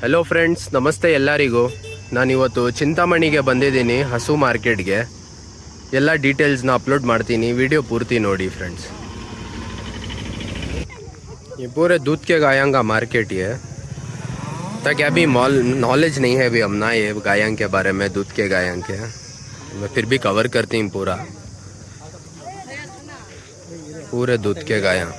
Hello friends, ನಮಸ್ತೆ ಎಲ್ಲರಿಗೂ. ನಾನಿವತ್ತು ಚಿಂತಾಮಣಿಗೆ ಬಂದಿದ್ದೀನಿ, ಹಸು ಮಾರ್ಕೆಟ್ಗೆ. ಎಲ್ಲ ಡೀಟೇಲ್ಸ್ನ ಅಪ್ಲೋಡ್ ಮಾಡ್ತೀನಿ, ವಿಡಿಯೋ ಪೂರ್ತಿ ನೋಡಿ ಫ್ರೆಂಡ್ಸ್. ये पूरे दूध के गायों का मार्केट ही है, ताकि अभी नॉलेज नहीं है अभी हम ना ये गायों के बारे में, दूध के गायों के. मैं फिर भी कवर करती हूँ पूरे दूध के गायों.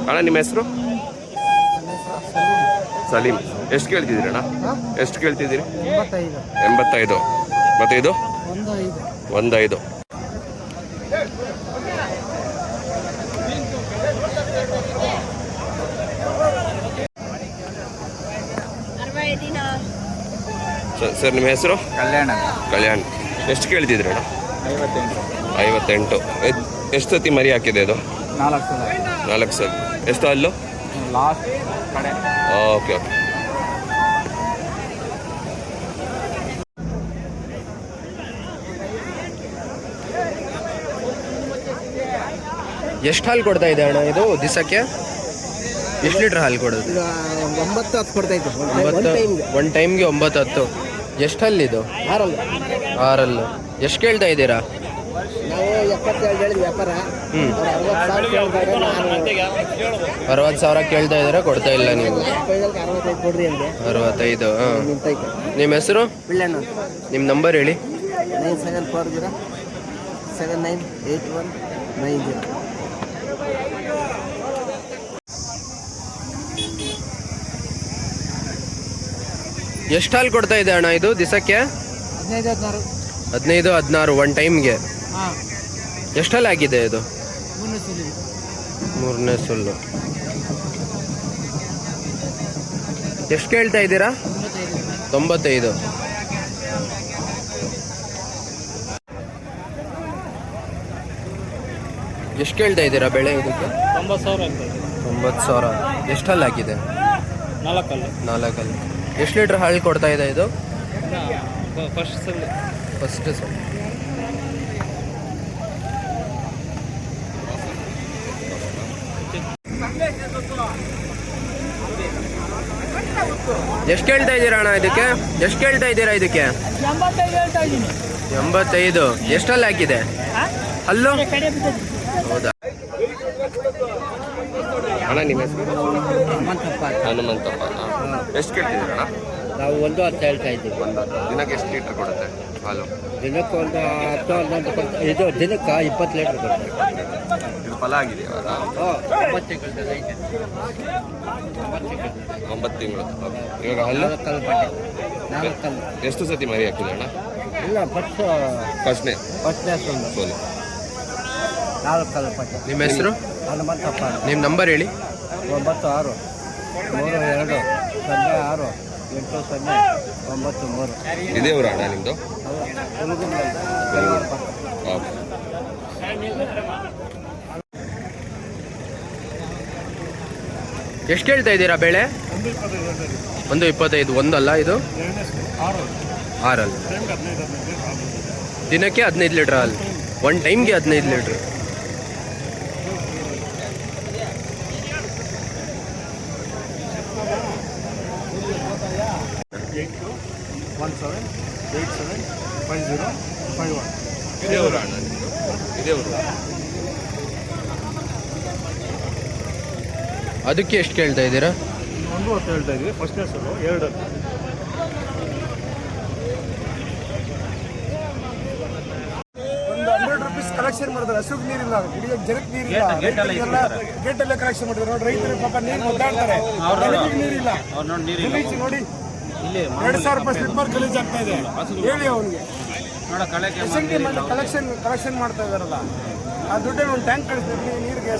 ಅಣ್ಣ, ನಿಮ್ಮ ಹೆಸರು? ಸಲೀಂ. ಎಷ್ಟು ಕೇಳ್ತಿದ್ದೀರಿ ಅಣ್ಣ? ಎಷ್ಟು ಕೇಳ್ತಿದ್ದೀರಿ? 85. ಮತ್ತೆ ಇದು 15. ಸರ್, ನಿಮ್ಮ ಹೆಸರು? ಕಲ್ಯಾಣ್. ಎಷ್ಟು ಕೇಳ್ತಿದ್ರಿ ಅಣ್ಣ? 58. ಎಷ್ಟು ಸತಿ ಮರಿ ಹಾಕಿದೆ ಅದು? 4 ಸಲ. ಎಷ್ಟು ಅಲ್ಲು? ಓಕೆ. ಎಷ್ಟು ಹಾಲು ಕೊಡ್ತಾ ಇದೆ ಅಣ್ಣ ಇದು ದಿವಸಕ್ಕೆ? ಎಷ್ಟು ಲೀಟ್ರ್ ಹಾಲು ಕೊಡೋದು? 9-10 ಕೊಡ್ತಾ ಇತ್ತು. ಒಂದು ಟೈಮ್ಗೆ 9-10. ಎಷ್ಟು ಹಲ್ಲು ಇದು? 6 ಎಷ್ಟು ಕೇಳ್ತಾ ಇದ್ದೀರಾ? ನಾವು 77 ಹೇಳಿದ ವ್ಯಾಪಾರ. 60,000 ಕೇಳ್ತಾ ಇದ್ದೀರಾ, ಕೊಡ್ತಾ ಇಲ್ಲ ನೀವು? 65 ಕೊಡ್ರಿ ಅಂದೆ. 65. ನಿಮ್ಮ ಹೆಸರು? ನಿಮ್ಮ ನಂಬರ್ ಹೇಳಿ. 9740798190. ಎಷ್ಟು ಹಾಲು ಕೊಡ್ತಾ ಇದೆ ಅಣ್ಣ ಇದು ದಿವಸಕ್ಕೆ? 15-16 ಒಂದು ಟೈಮ್ಗೆ. ಎಷ್ಟು ಹಾಲು ಆಗಿದೆ ಇದು? 3ನೇ ಸುಲ್ಲು. ಎಷ್ಟು ಕೇಳ್ತಾ ಇದ್ದೀರಾ? 95. ಎಷ್ಟು ಕೇಳ್ತಾ ಇದ್ದೀರಾ ಬೆಳೆ ಇದಕ್ಕೆ? 90,000. ಎಷ್ಟು ಹಾಲು ಹಾಕಿದೆ? 4 ಎಷ್ಟು ಲೀಟ್ರ್ ಹಾಲು ಕೊಡ್ತಾ ಇದೆ ಇದು? ಫಸ್ಟ್ ಸಲ. ಎಷ್ಟು ಕೇಳ್ತಾ ಇದ್ದೀರಾ ಅಣ್ಣ ಇದಕ್ಕೆ? ಎಷ್ಟು ಕೇಳ್ತಾ ಇದ್ದೀರಾ ಇದಕ್ಕೆ? 85. ಎಷ್ಟಲ್ಲಿ ಹಾಕಿದೆ ಅಲ್ಲೂ? ಹೌದಾ ಅಣ್ಣ, ನಿಮ್ಮ ಹೆಸರು? ಹನುಮಂತಪ್ಪ. ಎಷ್ಟು ಕೇಳ್ತಿದ್ದೀರಣ್ಣ? ನಾವು 1-10 ಹೇಳ್ತಾ ಇದ್ದೀವಿ. ದಿನಕ್ಕೆ ಎಷ್ಟು ಲೀಟ್ರ್ ಕೊಡುತ್ತೆ ಹಾಲು? ದಿನಕ್ಕೆ ಒಂದು 10-11 ಕೊಡ್ತಾರೆ. ಇದು ದಿನಕ್ಕೆ 20 ಲೀಟ್ರ್ ಕೊಡ್ತಾರೆ. ಇದು ಫಲ ಆಗಿದೆಯಾ? 9 ತಿಂಗಳು. ಇವಾಗ ಹಲ್ಲು? 4 ಎಷ್ಟು ಸತಿ ಮರಿ ಹಾಕಿದೆ ಅಣ್ಣ? ಇಲ್ಲ, ಫಸ್ಟ್ನೇ ಸೋಲು. 4 ಪಟ್ಟೆ. ನಿಮ್ಮ ಹೆಸರು? ಹನುಮಂತಪ್ಪ. ನಿಮ್ಮ ನಂಬರ್ ಹೇಳಿ. 963206080993. ಇದೇ ಊರ ಅಣ್ಣ ನಿಮ್ಮದು? ಎಷ್ಟು ಕೇಳ್ತಾ ಇದ್ದೀರಾ ಬೆಳೆ? 125. ಒಂದಲ್ಲ ಇದು? 6. ದಿನಕ್ಕೆ 15 ಲೀಟ್ರ್ ಹಾಲು. ಒಂದು ಟೈಮ್ಗೆ 15 ಲೀಟ್ರ್. ಇದೇ ಊರ ಅಣ್ಣ? ಇದೇ ಊರು. ಅದಕ್ಕೆ ಎಷ್ಟು ಕೇಳ್ತಾ ಇದ್ದೀರಾ? 1 ಹೇಳ್ತಾ ಇದ್ದೀವಿ. ಫಸ್ಟ್ನೇ ಸಲ 2. ಒಂದು 100 ರೂಪೀಸ್ ಕಲೆಕ್ಷನ್ ಮಾಡಿದ್ರೆ ಹಸುಗೆ ನೀರಿಲ್ಲ, ಕುಡಿಯೋಕೆ ಜನಕ್ಕೆ ನೀರಿಲ್ಲ, ಗೇಟಲ್ಲೇ ಕಲೆಕ್ಷನ್ ಮಾಡಿದ್ರು. ನೋಡಿ, ರೈತರು ಪಾಪ ನೀರು ಒದ್ದಾಡ್ತಾರೆ, ನೀರಿಲ್ಲ. ನೋಡಿ, 2,000 ರೂಪಾಯಿ ಸ್ಲಿಪ್ಪರ್ ಗಲೀಜ್ ಆಗ್ತಾ ಇದೆ. ಹೇಳಿ ಅವನಿಗೆ ಕಲೆಕ್ಷನ್ ಮಾಡ್ತಾ ಇದಾರಲ್ಲ. ಆ ದುಡ್ಡಲ್ಲಿ ಒಂದು ಟ್ಯಾಂಕ್ ಕಳಿಸ್ತೀವಿ ನೀರಿಗೆ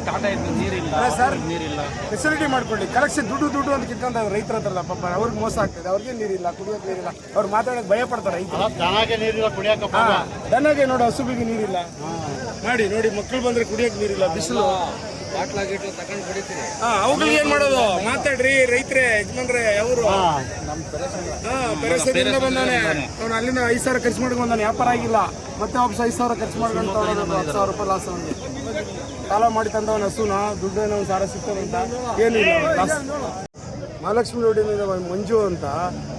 ಟಾಟಾ ನೀರಿಲ್ಲ ಸರ್ ನೀರಿಲ್ಲ. ಫೆಸಿಲಿಟಿ ಮಾಡ್ಕೊಳ್ಳಿ. ಕಲೆಕ್ಷನ್ ದುಡ್ಡು ಅಂತ ಕಿತ್ಕೊಂತ ರೈತರ ಹತ್ರಲ್ಲ ಪಾಪ, ಅವ್ರಿಗೆ ಮೋಸ ಆಗ್ತದೆ. ಅವ್ರಿಗೆ ನೀರಿಲ್ಲ, ಕುಡಿಯೋಕೆ ನೀರಿಲ್ಲ, ಅವ್ರು ಮಾತಾಡೋಕೆ ಭಯ ಪಡ್ತಾರೆ ರೈತರು. ಚೆನ್ನಾಗೆ ನೀರಿಲ್ಲ ಕುಡಿಯಕ್ಕೆ. ದನಗೆ ನೋಡು, ಹಸುಬಿಗೆ ನೀರಿಲ್ಲ ನೋಡಿ, ಮಕ್ಕಳು ಬಂದ್ರೆ ಕುಡಿಯೋಕೆ ನೀರಿಲ್ಲ, ಬಿಸಿಲು. ಅವುಗಳಿಗೆ ಏನ್ ಮಾಡೋದು? ಮಾತಾಡ್ರಿ ರೈತರೇ, ಯಜಮಾನ್ರೆ. ಅವರು ಬೆರೆಸದಿಂದ ಬಂದಾನೆ, ಅವ್ನು ಅಲ್ಲಿಂದ 5,000 ಖರ್ಚು ಮಾಡ್ಕೊಂಡು ಬಂದಾನೆ, ವ್ಯಾಪಾರ ಆಗಿಲ್ಲ. ಮತ್ತೆ ವಾಪಸ್ 5,000 ಖರ್ಚು ಮಾಡ್ಕೊಂಡು 10,000 ರೂಪಾಯಿ ಲಾಸ್. ಅವನಿಗೆ ಕಾಲ ಮಾಡಿ ತಂದವನ ಹಸುನ ದುಡ್ಡೇನೋ ಒಂದು ಸಾರ ಸಿಗ್ತದಂತ ಏನಿಲ್ಲ ಲಾಸ್. ಮಹಾಲಕ್ಷ್ಮಿ ರೋಡಿನಿಂದ ಮಂಜು ಅಂತ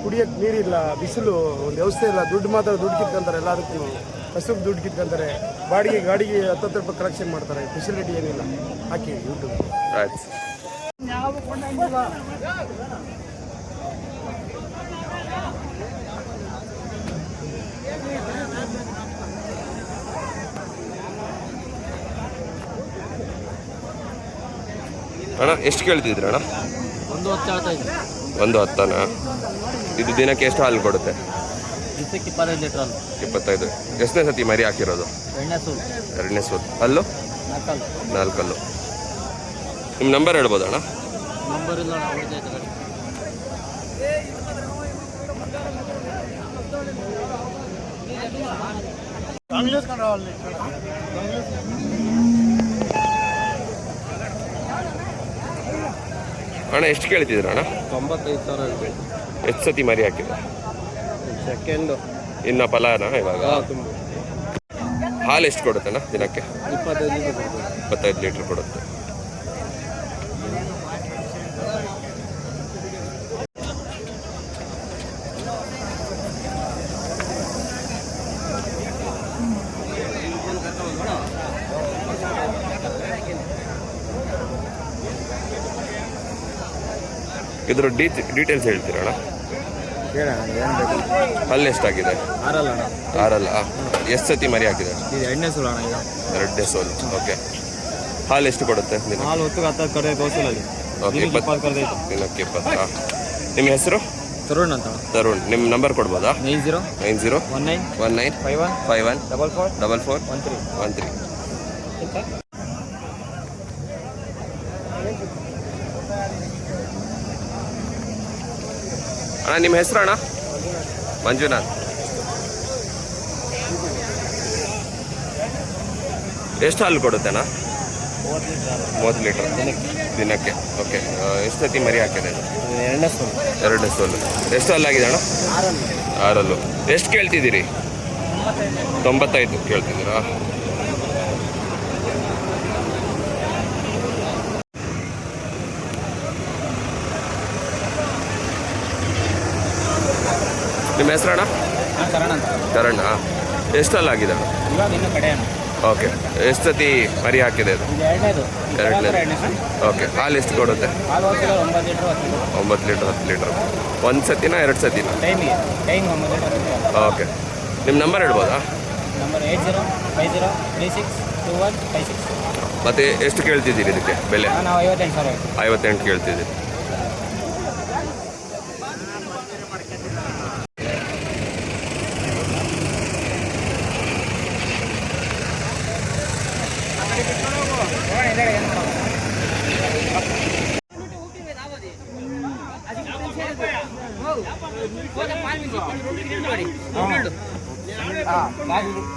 ಕುಡಿಯೋಕೆ ನೀರಿಲ್ಲ, ಬಿಸಿಲು, ಒಂದು ವ್ಯವಸ್ಥೆ ಇಲ್ಲ. ದುಡ್ಡು ಮಾತ್ರ ದುಡ್ಡು ಕಿತ್ಕೊಂತಾರೆ ಎಲ್ಲದಕ್ಕೂ. ಹಸುಗೆ ದುಡ್ಡು ಕಿತ್ಕೊಂತಾರೆ, ಗಾಡಿಗೆ 10 ರೂಪಾಯಿ ಕಲೆಕ್ಷನ್ ಮಾಡ್ತಾರೆ. ಫೆಸಿಲಿಟಿ ಏನಿಲ್ಲ. ಹಾಕಿ ಯೂಟ್ಯೂಬ್. ಅಣ್ಣ ಎಷ್ಟು ಕೇಳ್ತಿದ್ರಿ ಅಣ್ಣ? 110. ಇದು ದಿನಕ್ಕೆ ಎಷ್ಟು ಹಾಲು ಕೊಡುತ್ತೆ? 25 ಲೀಟರ್ ಹಾಲು. 25. ಎಷ್ಟನೇ ಸತಿ ಮರಿ ಹಾಕಿರೋದು? 2ನೇ ಸೂರು. ಅಲ್ಲೂ 4 ನಿಮ್ಮ ನಂಬರ್ ಹೇಳ್ಬೋದ ಅಣ್ಣ? ನಂಬರ್ ಇಲ್ಲ. ಅಣ್ಣ ಎಷ್ಟು ಕೇಳ್ತಿದ್ರು ಅಣ್ಣ? 95,000. ಎಷ್ಟು ಸತಿ ಮರಿ ಹಾಕಿದೆ? ಸೆಕೆಂಡು. ಇನ್ನು ಫಲಾನ ಇವಾಗ? ಹಾಲು ಎಷ್ಟು ಕೊಡುತ್ತೆ ಅಣ್ಣ ದಿನಕ್ಕೆ? 25 ಲೀಟ್ರ್ ಕೊಡುತ್ತೆ. ಇದ್ರ ಡೀಟೇಲ್ಸ್ ಹೇಳ್ತೀರಣ್ಣ? ಅಲ್ಲಿ ಎಷ್ಟಾಗಿದೆ? 6. ಎಷ್ಟು ಸತಿ ಮರಿ ಹಾಕಿದೆ? 2ನೇ ಸೋಲು ಅಣ್ಣ. 2ನೇ ಸೋಲು. ಓಕೆ. ಹಾಲು ಎಷ್ಟು ಕೊಡುತ್ತೆ? ಹಾಲು ಹೊತ್ತಿಗೆ 10 ಕಡೆ ಗೋಸಲಲ್ಲಿ. ಓಕೆ, 20 ದಿನಕ್ಕೆ 20. ನಿಮ್ಮ ಹೆಸರು? ತರುಣ್ ಅಂತ. ತರುಣ್. ನಿಮ್ಮ ನಂಬರ್ ಕೊಡ್ಬೋದಾ? 90 19 19 51 44 13. ಅಣ್ಣ ನಿಮ್ಮ ಹೆಸರು ಅಣ್ಣ? ಮಂಜುನಾಥ್. ಎಷ್ಟು ಹಾಲು ಕೊಡುತ್ತೆ ಅಣ್ಣ? 30 ಲೀಟರ್ ದಿನಕ್ಕೆ. ಓಕೆ. ಎಷ್ಟು ಸತಿ ಮರಿ ಹಾಕಿದೆ? 2ನೇ ಸೋಲು. ಎಷ್ಟು ಹಾಲಾಗಿದೆ ಅಣ್ಣ? 6. ಎಷ್ಟು ಕೇಳ್ತಿದ್ದೀರಿ? 95 ಕೇಳ್ತಿದ್ದೀರಾ? ನಿಮ್ಮ ಹೆಸರು ಅಣ್ಣ? ಕರಣ್. ಎಷ್ಟಲ್ಲಾಗಿದೆ ಅಣ್ಣ? ಓಕೆ. ಎಷ್ಟು ಸತಿ ಮರಿ ಹಾಕಿದೆ ಅದು? 2ನೇ. ಓಕೆ. ಹಾಲು ಎಷ್ಟು ಕೊಡುತ್ತೆ? 9 ಲೀಟ್ರ್ 10 ಲೀಟ್ರ್. 1 ಸತಿನ 2 ಸತಿನ? ಓಕೆ. ನಿಮ್ಮ ನಂಬರ್ ಹೇಳ್ಬೋದಾ? ಮತ್ತೆ ಎಷ್ಟು ಕೇಳ್ತಿದ್ದೀರಿ ಇದಕ್ಕೆ ಬೆಲೆ? 58 ಕೇಳ್ತಿದ್ದೀರಿ.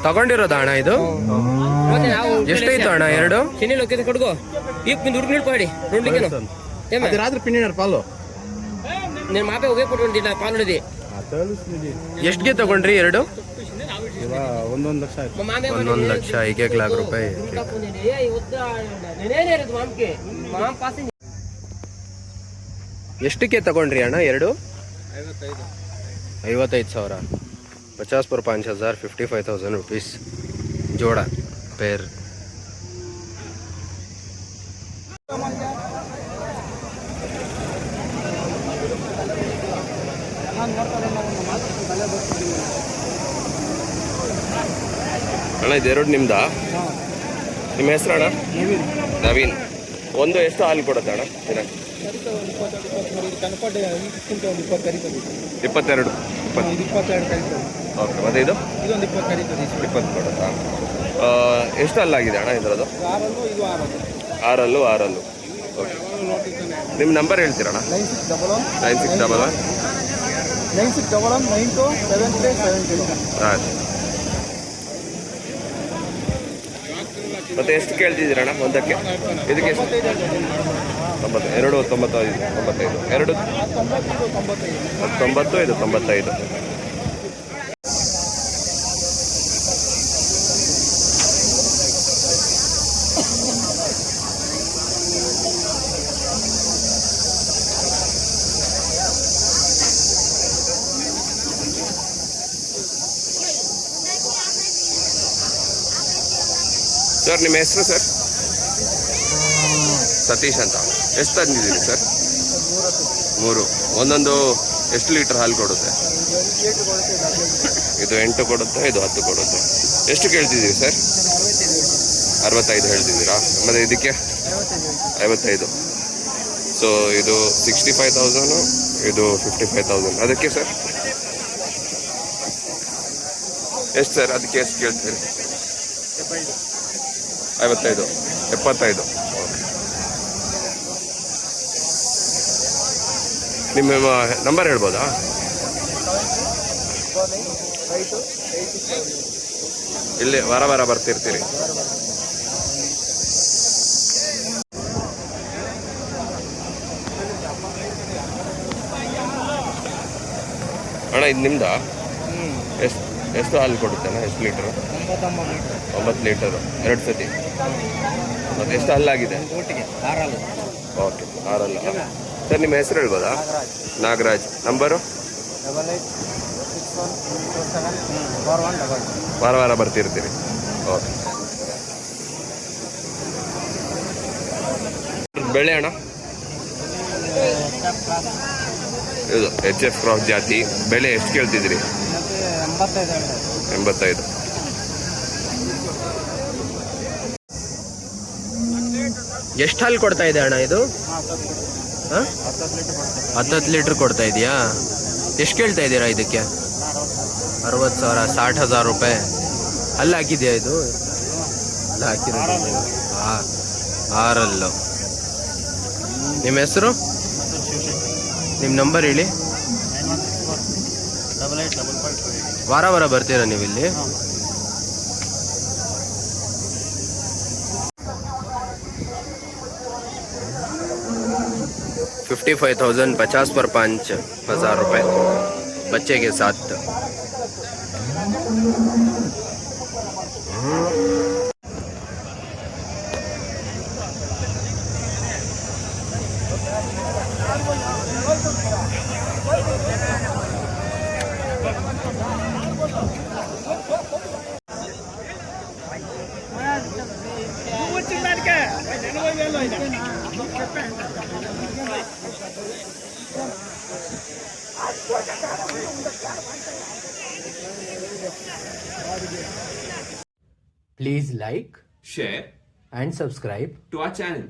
ತಗೊಂಡಿರೋದ ಅಣ್ಣ ಇದು? ಎಷ್ಟಾಯ್ತು ಅಣ್ಣ? 2 ಕೊಡ್ಗೋ ದುಡ್ಡು ರಾತ್ರಿ ಪಿಣ್ಣಿನ ಪಾಲು నేను మాపే ఒకే కొట్టుకుంటే నా పాలు ఉన్నది. ಎಷ್ಟಿಗೆ ತಗೊಂಡ್ರಿ 2? 1 ಲಕ್ಷ ಆಯ್ತು. 1 ಲಕ್ಷ. 1 लाख ರೂಪಾಯಿ. ಎಷ್ಟಕ್ಕೆ ತಗೊಂಡ್ರಿ ಅಣ್ಣ 2? 55,000. 50 पर 5,000, 55,000 रुपीस जोड़ा पेर. ಅಣ್ಣ ಇದು 2 ನಿಮ್ದಾ? ನಿಮ್ಮ ಹೆಸರು ಅಣ್ಣ? ನವೀನ್. ಒಂದು ಎಷ್ಟು ಹಾಲು ಕೊಡುತ್ತೆ ಅಣ್ಣ ದಿನಕ್ಕೆ? 22. ಓಕೆ, ಮತ್ತು ಇದು ಇದೊಂದು 25 20 ಕೊಡುತ್ತಾ? ಎಷ್ಟು ಅಲ್ಲಾಗಿದೆ ಅಣ್ಣ ಇದರದ್ದು? ಆರಲ್ಲು ಇದು ಆರಲ್ಲು ಓಕೆ. ನಿಮ್ಮ ನಂಬರ್ ಹೇಳ್ತೀರಣ್ಣ? 9611 927373. ಹಾಂ. ಮತ್ತೆ ಎಷ್ಟು ಕೇಳ್ತಿದ್ದೀರಣ್ಣ ಒಂದಕ್ಕೆ? ಇದಕ್ಕೆ ಎಷ್ಟು? 92, 95, 95. 90, ಇದು 95. ಸರ್ ನಿಮ್ಮ ಹೆಸರು ಸರ್? ಸತೀಶ್ ಅಂತ. ಎಷ್ಟು ತಂದಿದ್ದೀರಿ ಸರ್? 3. ಒಂದೊಂದು ಎಷ್ಟು ಲೀಟ್ರ್ ಹಾಲು ಕೊಡುತ್ತೆ? ಇದು 8 ಕೊಡುತ್ತೆ, ಇದು 10 ಕೊಡುತ್ತೆ. ಎಷ್ಟು ಕೇಳ್ತಿದ್ದೀರಿ ಸರ್? 65 ಹೇಳ್ತಿದ್ದೀರಾ? ಮತ್ತು ಇದಕ್ಕೆ 55. ಸೊ ಇದು 65,000, ಇದು 55,000. ಅದಕ್ಕೆ ಸರ್ ಎಷ್ಟು ಸರ್? ಅದಕ್ಕೆ ಎಷ್ಟು ಕೇಳ್ತೀರಿ? 55, 75. ನಿಮ್ಮ ನಂಬರ್ ಹೇಳ್ಬೋದಾ? ಇಲ್ಲಿ ವಾರ ಬರ್ತಿರ್ತೀರಿ? ಅಣ್ಣ ಇದು ನಿಮ್ದಾ? ಎಷ್ಟು ಹಾಲು ಕೊಡುತ್ತಣ್ಣ? ಎಷ್ಟು ಲೀಟ್ರು? 9 ಲೀಟರು 2 ಸತಿ. ಮತ್ತು ಎಷ್ಟು ಹಲ್ಲಾಗಿದೆ? ಓಕೆ, 6 ಅಲ್ಲ. ಸರ್ ನಿಮ್ಮ ಹೆಸರು ಹೇಳ್ಬೋದಾ? ನಾಗರಾಜ್. ನಂಬರು? ವಾರ ಬರ್ತಿರ್ತೀರಿ? ಓಕೆ. ಬೆಳೆ ಅಣ್ಣ ಇದು HF ಕ್ರಾಸ್ ಜಾತಿ. ಬೆಳೆ ಎಷ್ಟು ಕೇಳ್ತಿದ್ದೀರಿ? 85. ಎಷ್ಟು ಹಾಲು ಕೊಡ್ತಾ ಇದೆ ಅಣ್ಣ ಇದು? 10 ಲೀಟ್ರ್ ಕೊಡ್ತಾ ಇದೆಯಾ? ಎಷ್ಟು ಕೇಳ್ತಾ ಇದ್ದೀರಾ ಇದಕ್ಕೆ? 60,000, 60,000 ರೂಪಾಯಿ. ಅಲ್ಲಿ ಹಾಕಿದೆಯಾ ಇದು? ಅಲ್ಲಿ ಹಾಕಿರೋದು? ಹಾಂ, 6. ನಿಮ್ಮ ಹೆಸರು? ನಿಮ್ಮ ನಂಬರ್ ಹೇಳಿ. ವಾರ ಬರ್ತೀರಾ ನೀವು ಇಲ್ಲಿ? 55,000, 50 पर 5,000 रुपये बच्चे के साथ. Please like, share and subscribe to our channel.